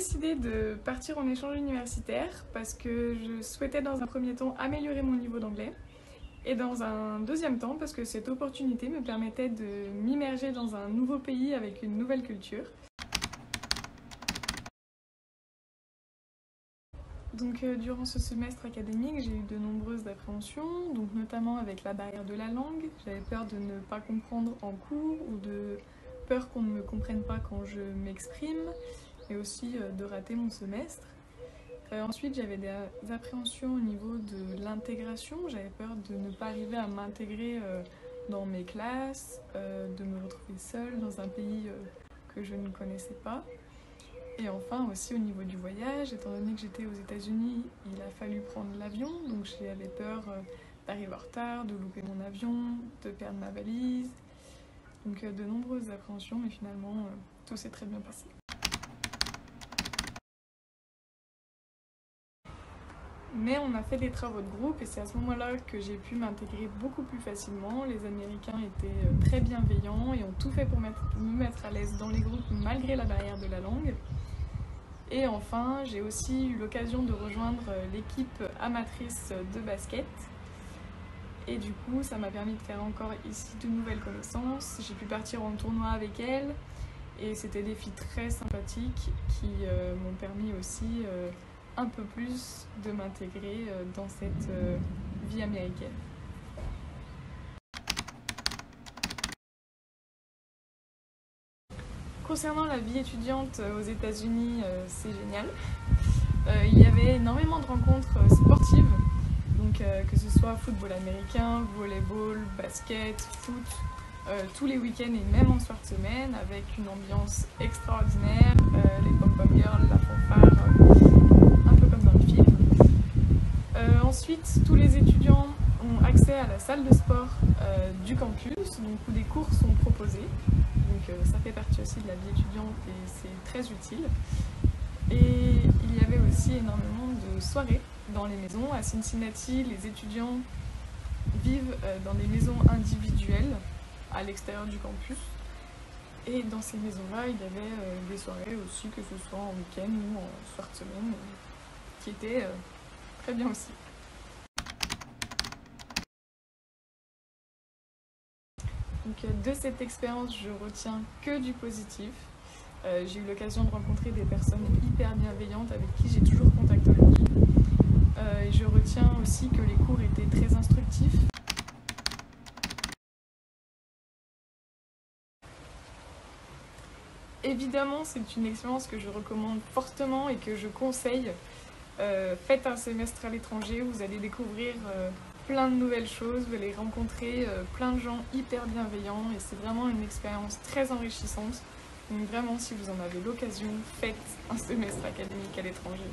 décidé de partir en échange universitaire parce que je souhaitais dans un premier temps améliorer mon niveau d'anglais et dans un deuxième temps parce que cette opportunité me permettait de m'immerger dans un nouveau pays avec une nouvelle culture. Donc durant ce semestre académique, j'ai eu de nombreuses appréhensions, donc notamment avec la barrière de la langue. J'avais peur de ne pas comprendre en cours ou de peur qu'on ne me comprenne pas quand je m'exprime, et aussi de rater mon semestre. Ensuite, j'avais des appréhensions au niveau de l'intégration. J'avais peur de ne pas arriver à m'intégrer dans mes classes, de me retrouver seule dans un pays que je ne connaissais pas. Et enfin aussi au niveau du voyage, étant donné que j'étais aux États-Unis, il a fallu prendre l'avion, donc j'avais peur d'arriver en retard, de louper mon avion, de perdre ma valise. Donc de nombreuses appréhensions, mais finalement tout s'est très bien passé. Mais on a fait des travaux de groupe et c'est à ce moment-là que j'ai pu m'intégrer beaucoup plus facilement. Les Américains étaient très bienveillants et ont tout fait pour me mettre à l'aise dans les groupes malgré la barrière de la langue. Et enfin, j'ai aussi eu l'occasion de rejoindre l'équipe amatrice de basket. Et du coup, ça m'a permis de faire encore ici de nouvelles connaissances. J'ai pu partir en tournoi avec elle. Et c'était des filles très sympathiques qui m'ont permis aussi un peu plus de m'intégrer dans cette vie américaine. Concernant la vie étudiante aux États-Unis, c'est génial. Il y avait énormément de rencontres sportives, donc que ce soit football américain, volleyball, basket, foot, tous les week-ends et même en soir de semaine, avec une ambiance extraordinaire, les pom-pom girls, la fanfare, un peu comme dans le film. Ensuite, tous les étudiants ont accès à la salle de sport du campus, donc où des cours sont proposés. Donc ça fait partie aussi de la vie étudiante et c'est très utile. Et il y avait aussi énormément de soirées dans les maisons. À Cincinnati, les étudiants vivent dans des maisons individuelles à l'extérieur du campus. Et dans ces maisons-là, il y avait des soirées aussi, que ce soit en week-end ou en soir de semaine, qui étaient très bien aussi. Donc, de cette expérience, je retiens que du positif. J'ai eu l'occasion de rencontrer des personnes hyper bienveillantes avec qui j'ai toujours contact aujourd'hui. Et je retiens aussi que les cours étaient très instructifs. Évidemment, c'est une expérience que je recommande fortement et que je conseille. Faites un semestre à l'étranger, vous allez découvrir plein de nouvelles choses, vous allez rencontrer plein de gens hyper bienveillants et c'est vraiment une expérience très enrichissante. Donc vraiment, si vous en avez l'occasion, faites un semestre académique à l'étranger.